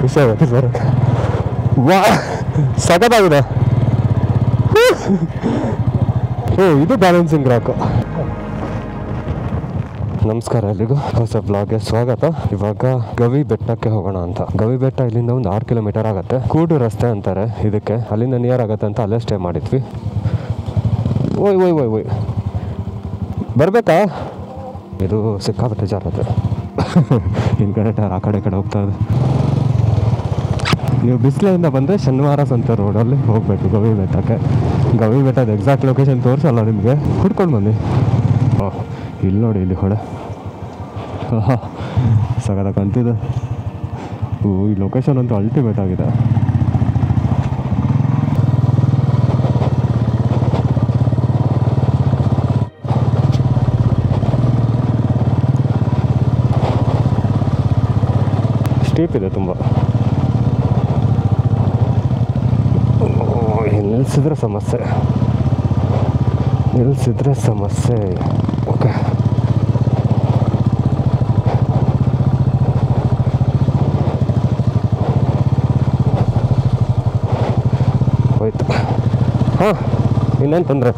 ಖುಷಿ ಆಗುತ್ತೆ ಬರೋಕ್ಕೆ. ವಾ ಸಖತ್ತಾಗಿದೆ. ಇದು ಬ್ಯಾಲೆನ್ಸಿಂಗ್ ರಾಕು. ನಮಸ್ಕಾರ ಎಲ್ಲಿಗೂ, ಹೊಸ ಬ್ಲಾಗ್ಗೆ ಸ್ವಾಗತ. ಇವಾಗ ಗವಿ ಬೆಟ್ಟಕ್ಕೆ ಹೋಗೋಣ ಅಂತ. ಗವಿ ಬೆಟ್ಟ ಇಲ್ಲಿಂದ ಒಂದು 6 ಕಿಲೋಮೀಟರ್ ಆಗುತ್ತೆ. ಕೂಡು ರಸ್ತೆ ಅಂತಾರೆ ಇದಕ್ಕೆ. ಅಲ್ಲಿಂದ ನಿಯರ್ ಆಗುತ್ತೆ ಅಂತ ಅಲ್ಲೇ ಸ್ಟೇ ಮಾಡಿದ್ವಿ. ಓಯ್ ಬರಬೇಕಾ? ಇದು ಸಿಕ್ಕಾಪಟ್ಟೆ ಜಾರತ್ತೆ. ಇನ್ನು ಕಡೆ ಟೈರ್ ಆ ಕಡೆ ಹೋಗ್ತಾ ಇದೆ. ನೀವು ಬಿಸಿಲಿಂದ ಬಂದರೆ ಶನಿವಾರ ಸಂತೆ ರೋಡಲ್ಲಿ ಹೋಗಬೇಕು ಗವಿ ಬೆಟ್ಟಕ್ಕೆ. ಗವಿ ಬೆಟ್ಟದ ಎಕ್ಸಾಕ್ಟ್ ಲೊಕೇಶನ್ ತೋರಿಸಲ್ಲ ನಿಮಗೆ, ಹುಡ್ಕೊಂಡು ಬನ್ನಿ. ಇಲ್ಲಿ ನೋಡಿ, ಇಲ್ಲಿ ಹೊಡೆ ಸಗದ ಕಂತಿದೆ. ಈ ಲೊಕೇಶನ್ ಅಂತೂ ಅಲ್ಟಿಮೇಟ್ ಆಗಿದೆ. ಸ್ಟೀಪ್ ಇದೆ ತುಂಬ. ನಿಲ್ಲಿಸಿದ್ರೆ ಸಮಸ್ಯೆ. ಓಕೆ, ಹೋಯ್ತು. ಇನ್ನೇನು ತೊಂದರೆ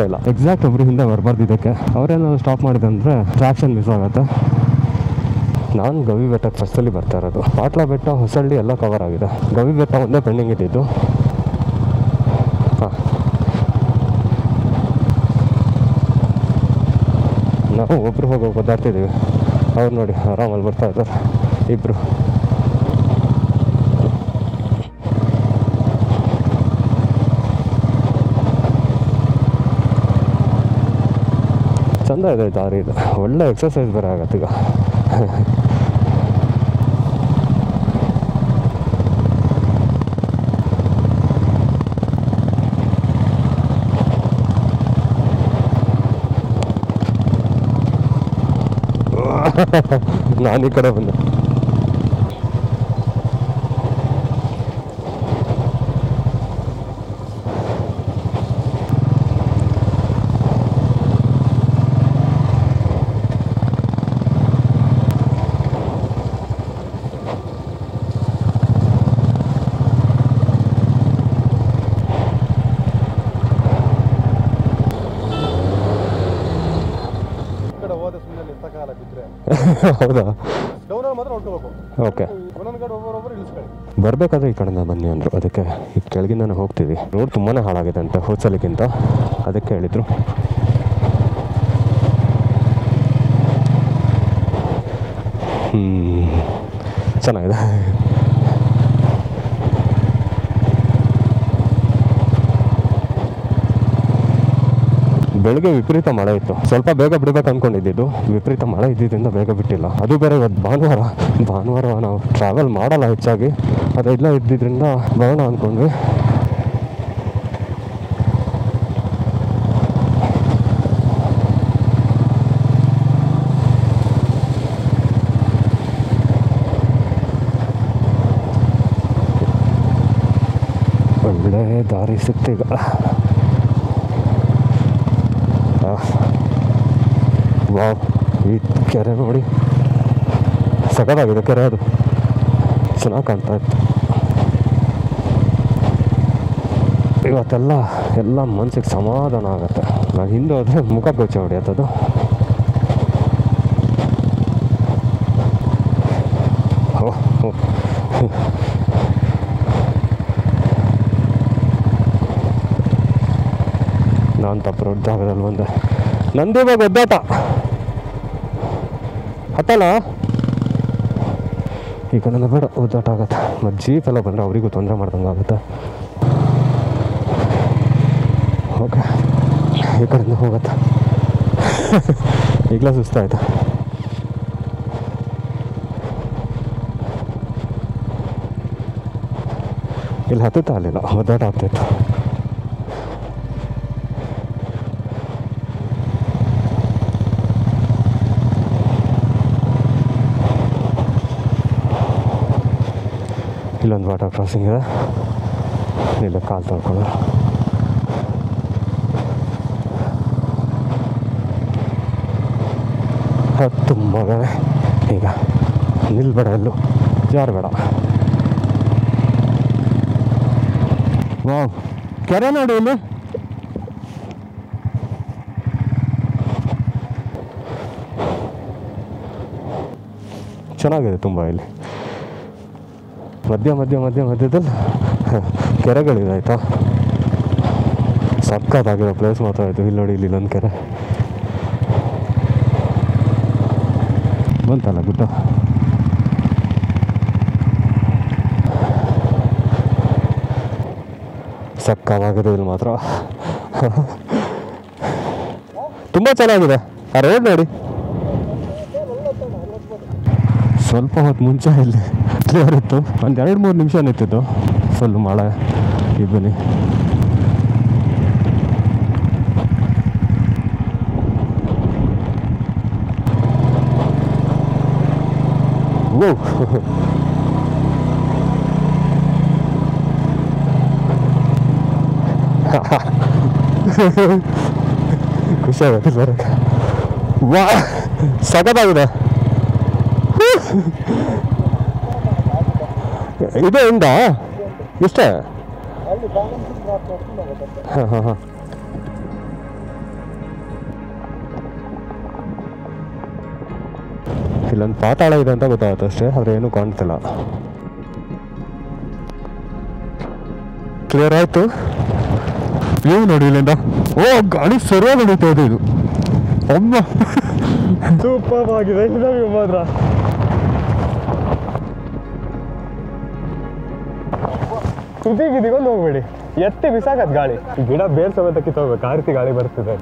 ಇಲ್ಲ. ಎಕ್ಸಾಕ್ಟ್ ಒಬ್ರು ಹಿಂದೆ ಬರಬಾರ್ದು ಇದಕ್ಕೆ. ಅವರೇನಾದ್ರು ಸ್ಟಾಪ್ ಮಾಡಿದಂದರೆ ಟ್ರಾಕ್ಷನ್ ಮಿಸ್ ಆಗುತ್ತೆ. ನಾನು ಗವಿ ಬೆಟ್ಟಕ್ಕೆ ಫಸ್ಟಲ್ಲಿ ಬರ್ತಾ ಇರೋದು. ಪಾಟ್ಲಾ ಬೆಟ್ಟ, ಹೊಸಳ್ಳಿ ಎಲ್ಲ ಕವರ್ ಆಗಿದೆ. ಗವಿ ಬೆಟ್ಟ ಒಂದೇ ಪೆಂಡಿಂಗ್ ಇದ್ದಿದ್ದು. ನಾವು ಒಬ್ರು ಹೋಗಿ ಓದಾಡ್ತಿದ್ದೀವಿ. ಅವ್ರು ನೋಡಿ ಆರಾಮಲ್ಲಿ ಬರ್ತಾ ಇದ್ದಾರೆ ಇಬ್ಬರು. ಚಂದ ಇದೆ ದಾರಿ. ಇದು ಒಳ್ಳೆ ಎಕ್ಸಸೈಸ್ ಬೇರೆ ಆಗತ್ತೆ ಈಗ. ನಾನು ಈ ಕಡೆ ಬಂದೆ. ಹೌದಾ? ಓಕೆ, ಬರಬೇಕಾದ್ರೆ ಈ ಕಡೆಯಿಂದ ಬನ್ನಿ ಅಂದರು. ಅದಕ್ಕೆ ಈ ಕೆಳಗಿಂದಾನೆ ಹೋಗ್ತೀವಿ. ರೋಡ್ ತುಂಬಾ ಹಾಳಾಗಿದೆ ಅಂತ ಹೋದ್ಸಲಿಕ್ಕಿಂತ, ಅದಕ್ಕೆ ಹೇಳಿದರು. ಚೆನ್ನಾಗಿದೆ. ಬೆಳಗ್ಗೆ ವಿಪರೀತ ಮಳೆ ಇತ್ತು. ಸ್ವಲ್ಪ ಬೇಗ ಬಿಡಬೇಕು ಅಂದ್ಕೊಂಡಿದ್ದು, ವಿಪರೀತ ಮಳೆ ಇದ್ದಿದ್ದರಿಂದ ಬೇಗ ಬಿಟ್ಟಿಲ್ಲ. ಅದು ಬೇರೆ ಇವತ್ತು ಭಾನುವಾರ ನಾವು ಟ್ರಾವೆಲ್ ಮಾಡಲ್ಲ ಹೆಚ್ಚಾಗಿ. ಅದೆಲ್ಲ ಇದ್ದಿದ್ದರಿಂದ ಬರೋಣ ಅಂದ್ಕೊಂಡ್ವಿ. ಒಳ್ಳೆ ದಾರಿ ಸಿಕ್ತೀಗ. ವಾವ್, ಈ ಕೆರೆ ನೋಡಿ, ಸಖತ್ತಾಗಿದೆ ಕೆರೆ. ಅದು ಚೆನ್ನಾಗಿ ಕಾಣ್ತಾ ಇತ್ತು. ಇವತ್ತೆಲ್ಲ ಮನಸ್ಸಿಗೆ ಸಮಾಧಾನ ಆಗುತ್ತೆ. ನಾನು ಹಿಂದೆ ಹೋದರೆ ಮುಖ ಕೊಚ್ಚೆ ಹೊಡೆಯತ್ತದು. ನಾನು ತಪ್ಪು ಜಾಗದಲ್ಲಿ ಬಂದೆ. ನಂದು ಇವಾಗ ಒದ್ದಾಟ ಹತ್ತಲ್ಲ. ಈ ಕಡೆಲ್ಲ ಬೇಡ, ಒದ್ದಾಟ ಆಗುತ್ತೆ. ಮತ್ತು ಜೀಪ್ ಎಲ್ಲ ಬಂದರೆ ಅವರಿಗೂ ತೊಂದರೆ ಮಾಡ್ದಂಗೆ ಆಗುತ್ತೆ. ಓಕೆ, ಈ ಕಡೆಯಿಂದ ಹೋಗುತ್ತೆ. ಈಗಲೇ ಸುಸ್ತಾಯ್ತು. ಇಲ್ಲಿ ಹತ್ತುತ್ತಾ ಅಲ್ಲಿಲ್ಲ, ಒದ್ದಾಟ ಆಗ್ತಾಯಿತ್ತು. ಇಲ್ಲೊಂದು ವಾಟರ್ ಕ್ರಾಸಿಂಗ್ ಇದೆ, ಇಲ್ಲ ಕಾಲು ತೊಳ್ಕೊಳ್ಳೋ. ಹತ್ತು ಮಗನೇ, ಈಗ ನಿಲ್ಬೇಡ, ಎಲ್ಲೂ ಜಾರಬೇಡ. ವಾವ್, ಕೆರೆ ನೋಡಿ ಇಲ್ಲಿ. ಚೆನ್ನಾಗಿದೆ ತುಂಬ. ಇಲ್ಲಿ ಮಧ್ಯದಲ್ಲಿ ಕೆರೆಗಳಿದೆ ಆಯಿತಾ. ಸಕ್ಕತ್ತಾಗಿರೋ ಪ್ಲೇಸ್ ಮಾತ್ರ ಆಯಿತು. ಇಲ್ಲಿ ನೋಡಿ, ಇಲ್ಲಿ ಇಲ್ಲೊಂದು ಕೆರೆ ಬಂತಲ್ಲ ಗುಡ್ಡ. ಸಕ್ಕತ್ತಾಗಿದೆ ಇಲ್ಲಿ ಮಾತ್ರ. ತುಂಬ ಚೆನ್ನಾಗಿದೆ ಆ ರೋಡ್ ನೋಡಿ. ಸ್ವಲ್ಪ ಹೊತ್ತು ಮುಂಚೆ ಇಲ್ಲಿ ಕ್ಲಿಯರ್ ಇತ್ತು, ಒಂದು 2-3 ನಿಮಿಷ ನಿಂತಿತ್ತು ಫುಲ್ ಮಳೆ ಇಬ್ಬನಿ. ಓ ಖುಷಿಯಾಗುತ್ತೆ ಬರೋಕ್ಕೆ. ವಾ, ಸಖತ್ತಾಗಿದೆ. ಇದು ಉಂಟಾ ಇಷ್ಟೇ? ಹಾಂ ಹಾಂ ಹಾಂ. ಇಲ್ಲೊಂದು ಪಾತಾಳ ಇದೆ ಅಂತ ಗೊತ್ತಾಗುತ್ತೆ ಅಷ್ಟೇ, ಆದರೆ ಏನೂ ಕಾಣ್ತಿಲ್ಲ. ಕ್ಲಿಯರ್ ಆಯಿತು. ವ್ಯೂ ನೋಡಿ ಇಲ್ಲಿಂದ. ಓ, ಗಾಡಿ ಸರಿಯಾಗಿ ನಡೀತಾ ಇದೆ ಇದು. ಅಮ್ಮ, ಸೂಪರ್ ಆಗಿದೆ ಇಲ್ಲ ವ್ಯೂ ಮಾತ್ರ. ತುದಿಗಿದಿಗೊಂದು ಹೋಗ್ಬೇಡಿ, ಎತ್ತಿ ಬಿಸಾಕತ್ ಗಾಳಿ. ಗಿಡ ಬೇರ್ ಸಮೇತ ಕಿತ್ತೋಗ್ಬೇಕು, ಆ ರೀತಿ ಗಾಳಿ ಬರ್ತಿದೆ.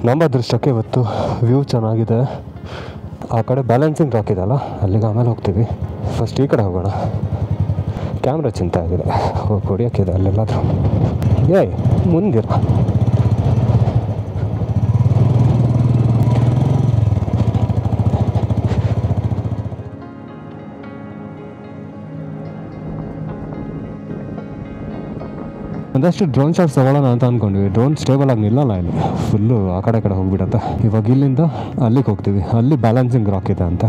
ನಮ್ಮ ಅದೃಷ್ಟಕ್ಕೆ ಇವತ್ತು ವ್ಯೂ ಚೆನ್ನಾಗಿದೆ. ಆ ಕಡೆ ಬ್ಯಾಲೆನ್ಸಿಂಗ್ ರಾಕ್ ಇದೆಯಲ್ಲ, ಅಲ್ಲಿಗೆ ಆಮೇಲೆ ಹೋಗ್ತೀವಿ. ಫಸ್ಟ್ ಈ ಕಡೆ ಹೋಗೋಣ. ಕ್ಯಾಮ್ರಾ ಚಿಂತೆ ಆಗಿದೆ, ಹೋಗಿ ಹೊಡಿಯೋಕ್ಕಿದೆ ಅಲ್ಲೆಲ್ಲಾದರೂ. ಏಯ್ ಮುಂದಿರ. ಒಂದಷ್ಟು ಡ್ರೋನ್ ಶಾಟ್ಸ್ ತಗೊಳ್ಳೋಣ ಅಂತ ಅಂದ್ಕೊಂಡ್ವಿ. ಡ್ರೋನ್ ಸ್ಟೇಬಲ್ ಆಗಿ ನಿಲ್ಲಲ್ಲ ಇಲ್ಲಿ, ಫುಲ್ಲು ಆ ಕಡೆ ಹೋಗ್ಬಿಡತ್ತೆ. ಇವಾಗ ಇಲ್ಲಿಂದ ಅಲ್ಲಿಗೆ ಹೋಗ್ತೀವಿ, ಅಲ್ಲಿ ಬ್ಯಾಲೆನ್ಸಿಂಗ್ ರಾಕ್ ಇದೆ ಅಂತ.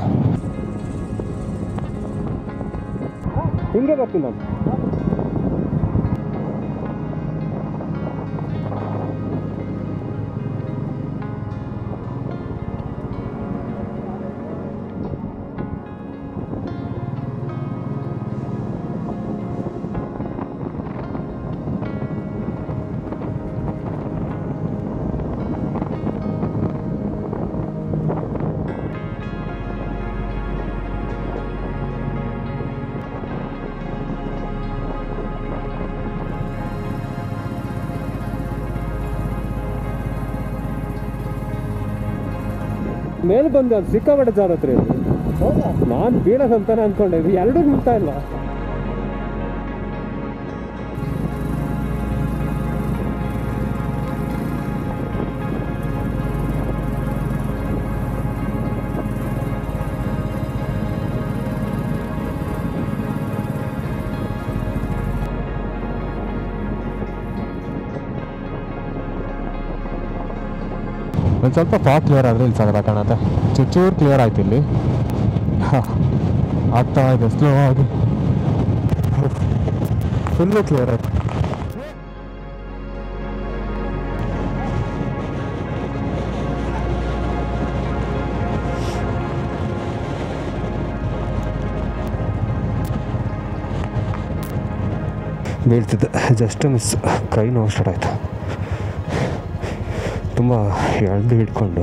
ಹಿಂಗೆ ಬರ್ತೀನಿ ನಾನು. ಮೇಲೆ ಬಂದು ಅದು ಸಿಕ್ಕಾಪಟ್ಟೆ ಜಾರತ್ರಿ. ನಾನು ಬೀಳೋದಂತಾನೆ ಅನ್ಕೊಂಡಿದ್ವಿ, ಎರಡೂ ನಿಲ್ತಾ ಇಲ್ಲ. ಒಂದು ಸ್ವಲ್ಪ ಫಾಸ್ಟ್ ಕ್ಲಿಯರ್ ಆದರೆ ಇಲ್ಲಿ ಸಾಗದ ಕಾಣುತ್ತೆ. ಚೂರು ಕ್ಲಿಯರ್ ಆಯ್ತು ಇಲ್ಲಿ. ಆಗ್ತಾ ಇದೆ ಸ್ಲೋ ಆಗಿ, ಫುಲ್ಲು ಕ್ಲಿಯರ್ ಆಯ್ತು. ಬೀಳ್ತಿದ್ದೆ, ಜಸ್ಟ್ ಮಿಸ್, ಕೈ ನೋವು ಸ್ಟಾರ್ಟ್ ಆಯಿತು. ತುಂಬ ಎಳ್ದು ಹಿಡ್ಕೊಂಡು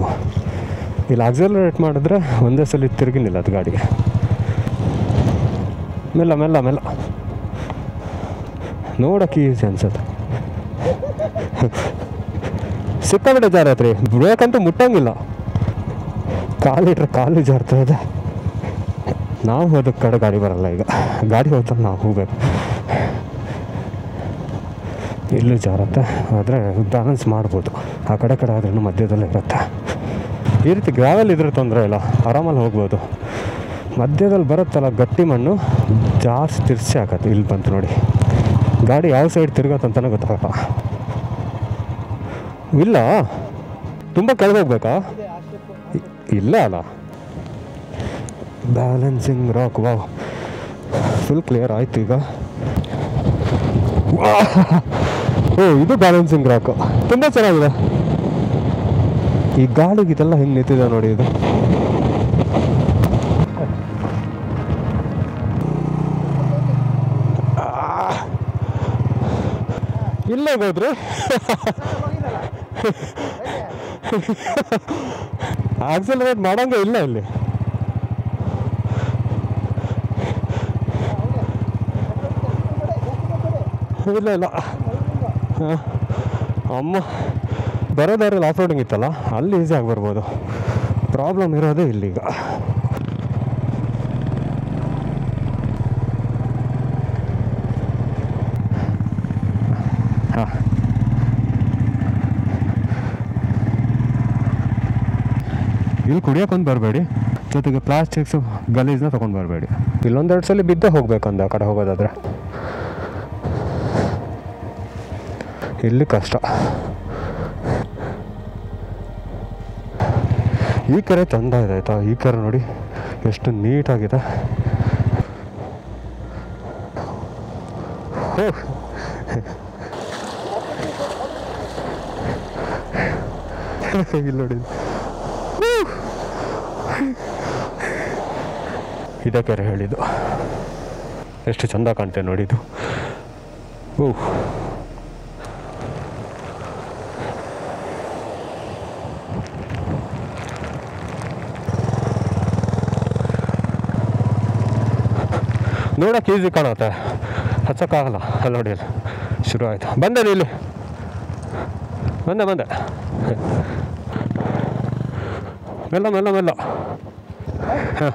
ಇಲ್ಲಿ ಆಕ್ಸಲರೇಟ್ ಮಾಡಿದ್ರೆ ಒಂದೇ ಸಲ ತಿರುಗಿನಿಲ್ಲ ಅದು ಗಾಡಿಗೆ. ಮೆಲ್ಲ ಮೆಲ್ಲ ಮೆಲ್ಲ ನೋಡೋಕೆ ಈಸಿ ಅನ್ಸುತ್ತೆ. ಸಿಕ್ಕಾಬಿಟ್ಟೆ ಜಾರತ್ರಿ, ಬ್ರೇಕಂತೂ ಮುಟ್ಟಂಗಿಲ್ಲ. ಕಾಲಿಟ್ರೆ ಕಾಲು ಜಾರ್ತಾ ಇದೆ. ನಾವು ಹೋದಕ್ಕೆ ಕಡೆ ಗಾಡಿ ಬರಲ್ಲ, ಈಗ ಗಾಡಿ ಹೋಗ್ತಾರೆ ನಾವು ಹೋಗ್ಬೇಕು. ಇಲ್ಲೂ ಜಾರತ್ತೆ, ಆದರೆ ಬ್ಯಾಲೆನ್ಸ್ ಮಾಡ್ಬೋದು. ಆ ಕಡೆ ಆದ್ರೂ ಮಧ್ಯದಲ್ಲೇ ಇರುತ್ತೆ. ಈ ರೀತಿ ಗ್ರಾವೆಲ್ ಇದ್ರೆ ತೊಂದರೆ ಇಲ್ಲ, ಆರಾಮಲ್ಲಿ ಹೋಗ್ಬೋದು. ಮಧ್ಯದಲ್ಲಿ ಬರುತ್ತಲ್ಲ ಗಟ್ಟಿ ಮಣ್ಣು ಜಾಸ್ತಿ ತಿರ್ಸಿ ಹಾಕತ್ತೆ. ಇಲ್ಲಿ ಬಂತು ನೋಡಿ, ಗಾಡಿ ಯಾವ ಸೈಡ್ ತಿರ್ಗತ್ತಂತಲೇ ಗೊತ್ತಾಗಲ್ಲ. ಇಲ್ಲ ತುಂಬ ಕೆಳಗೆ ಹೋಗ್ಬೇಕಾ? ಇಲ್ಲ ಅಲ್ಲ, balancing rock. Wow, full clear ಆಯಿತು ಈಗ. ಓ, ಇದು ಬ್ಯಾಲೆನ್ಸಿಂಗ್ ರಾಕ್ ತುಂಬ ಚೆನ್ನಾಗಿದೆ. ಈ ಗಾಳಿಗೆ ಇದೆಲ್ಲ ಹೆಂಗೆ ನಿಂತಿದೆ ನೋಡಿ. ಇದು ಇಲ್ಲ ಹೋದ್ರಿ ಆಕ್ಸಲರೇಟ್ ಮಾಡೋಂಗೆ ಇಲ್ಲ ಇಲ್ಲಿ. ಇಲ್ಲ ಇಲ್ಲ ಅಮ್ಮ ಬರೋ ದಾರಿಯಲ್ಲಿ ಆಫ್ ರೋಡಿಂಗ್ ಇತ್ತಲ್ಲ, ಅಲ್ಲಿ ಈಸಿಯಾಗಿ ಬರ್ಬೋದು. ಪ್ರಾಬ್ಲಮ್ ಇರೋದೇ ಇಲ್ಲೀಗ. ಹಾಂ, ಇಲ್ಲಿ ಕುಡಿಯೋಕೊಂದು ಬರಬೇಡಿ, ಜೊತೆಗೆ ಪ್ಲಾಸ್ಟಿಕ್ಸು ಗಲೀಜನ್ನ ತೊಗೊಂಡು ಬರಬೇಡಿ. ಇಲ್ಲೊಂದೆರಡು ಸಲ ಬಿದ್ದೇ ಹೋಗ್ಬೇಕಂದ ಆ ಕಡೆ ಹೋಗೋದಾದರೆ. ಇಲ್ಲಿ ಕಷ್ಟ. ಈ ಕೆರೆ ಚಂದ ಇದೆ ಆಯಿತಾ. ಈ ಕೆರೆ ನೋಡಿ ಎಷ್ಟು ನೀಟಾಗಿದೆ. ಇಲ್ಲಿ ನೋಡಿ, ಇದೇ ಕೆರೆ ಹೇಳಿದ್ದು. ಎಷ್ಟು ಚಂದ ಕಾಣ್ತೇವೆ ನೋಡಿ ಇದು. ಓಹ್, ನೋಡೋಕೆ ಈಸಿ ಕಾಣುತ್ತೆ, ಹಚ್ಚಕ್ಕಾಗಲ್ಲ. ಅಲ್ಲಿ ನೋಡಿ, ಅಲ್ಲಿ ಶುರು ಆಯಿತು. ಬಂದೆ ಇಲ್ಲಿ, ಬಂದೆ ಮೆಲ್ಲ ಮೆಲ್ಲ ಮೆಲ್ಲ. ಹಾಂ,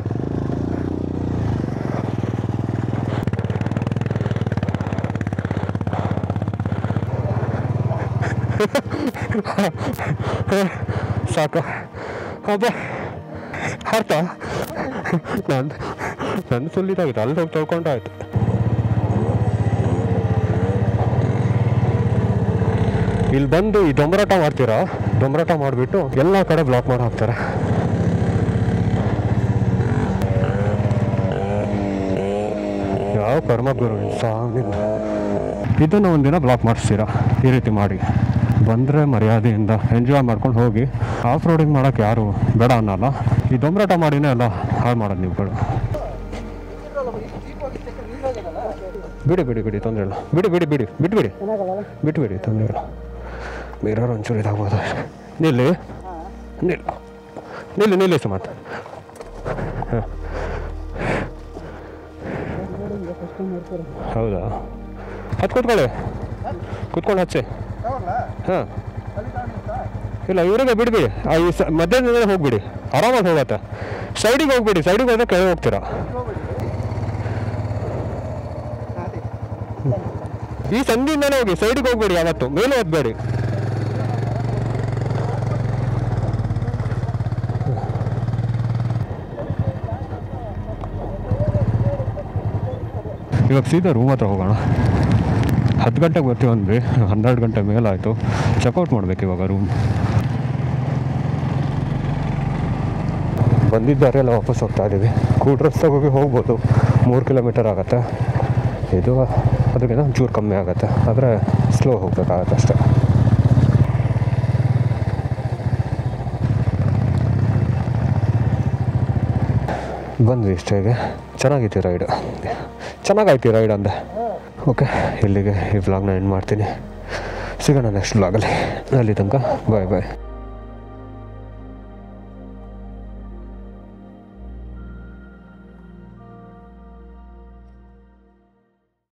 ಸಾಕು ಹಬ್ಬ ಅರ್ಥ. ನನ್ನ ಸುಲ್ಲಿದಾಗಿತ್ತು, ಅಲ್ಲಿ ಹೋಗಿ ತೊಳ್ಕೊಂಡು ಆಯಿತು. ಇಲ್ಲಿ ಬಂದು ಈ ಡೊಂಬರಾಟ ಮಾಡ್ತೀರಾ, ಡೊಂಬರಾಟ ಮಾಡಿಬಿಟ್ಟು ಎಲ್ಲ ಕಡೆ ಬ್ಲಾಕ್ ಮಾಡಿ ಹಾಕ್ತಾರೆ. ಯಾವ ಕರ್ಮಗುರು ಸಾವಿನ. ಇದನ್ನು ಒಂದಿನ ಬ್ಲಾಕ್ ಮಾಡಿಸ್ತೀರಾ ಈ ರೀತಿ ಮಾಡಿ. ಬಂದರೆ ಮರ್ಯಾದೆಯಿಂದ ಎಂಜಾಯ್ ಮಾಡ್ಕೊಂಡು ಹೋಗಿ. ಆಫ್ ರೋಡಿಂಗ್ ಮಾಡೋಕ್ಕೆ ಯಾರು ಬೇಡ ಅನ್ನಲ್ಲ. ಈ ಡೊಂಬರಾಟ ಮಾಡಿನೇ ಎಲ್ಲ ಹಾಳು ಮಾಡೋದು ನೀವುಗಳು. ಬಿಡಿ ತೊಂದರೆ ಇಲ್ಲ. ಬಿಟ್ಬಿಡಿ ತೊಂದರೆ ಇಲ್ಲ. ಮಿರರ್ ಒಂಚೂರು ಇದಾಗ್ಬೋದು. ನಿಲ್ಲಿ ಸುಮಾರು. ಹಾಂ, ಹೌದಾ? ಹತ್ತು ಕೂತ್ಕೊಳ್ಳಿ ಹಚ್ಚಿ. ಹಾಂ, ಇಲ್ಲ ಇವರಿಗೆ ಬಿಡ್ಬಿಡಿ. ಈ ಮಧ್ಯದಿಂದ ಹೋಗ್ಬಿಡಿ, ಆರಾಮಾಗಿ ಹೋಗತ್ತೆ. ಸೈಡಿಗೆ ಹೋಗ್ಬಿಡಿ, ಸೈಡಿಗೆ ಹೋದ್ರೆ ಕೆಳಗೆ ಹೋಗ್ತೀರಾ. ಈ ಸಂಧಿಯಿಂದನೇ ಹೋಗಿ, ಸೈಡಿಗೆ ಹೋಗ್ಬೇಡಿ, ಯಾವತ್ತು ಮೇಲೆ ಹೋಗ್ಬೇಡಿ. ಇವಾಗ ಸೀದಾ ರೂಮ್ ಹತ್ರ ಹೋಗೋಣ. 10 ಗಂಟೆಗೆ ಬರ್ತೀವಿ ಅಂದ್ವಿ, 12 ಗಂಟೆ ಮೇಲಾಯಿತು. ಚೆಕ್ಔಟ್ ಮಾಡ್ಬೇಕು ಇವಾಗ ರೂಮ್. ಬಂದಿದ್ದಾರೆ ಎಲ್ಲ ವಾಪಸ್ ಹೋಗ್ತಾ ಇದ್ದೀವಿ. ಕೂಡ್ರಸ್ತಾಗಿ ಹೋಗ್ಬೋದು, 3 ಕಿಲೋಮೀಟರ್ ಆಗುತ್ತೆ. ಇದು ಅದಕ್ಕಿಂತ ಒಂಚೂರು ಕಮ್ಮಿ ಆಗುತ್ತೆ, ಆದರೆ ಸ್ಲೋ ಹೋಗ್ಬೇಕಾಗತ್ತೆ ಅಷ್ಟೇ. ಬಂದ್ವಿ ಇಷ್ಟೇಗೆ. ಚೆನ್ನಾಗಿತ್ತು ರೈಡ್ ಅಂದೆ. ಓಕೆ, ಇಲ್ಲಿಗೆ ಈ ವ್ಲಾಗ್ನ ಎಂಡ್ ಮಾಡ್ತೀನಿ. ಸಿಗೋಣ ನೆಕ್ಸ್ಟ್ ವ್ಲಾಗಲ್ಲಿ. ಅಲ್ಲಿ ತನಕ ಬಾಯ್.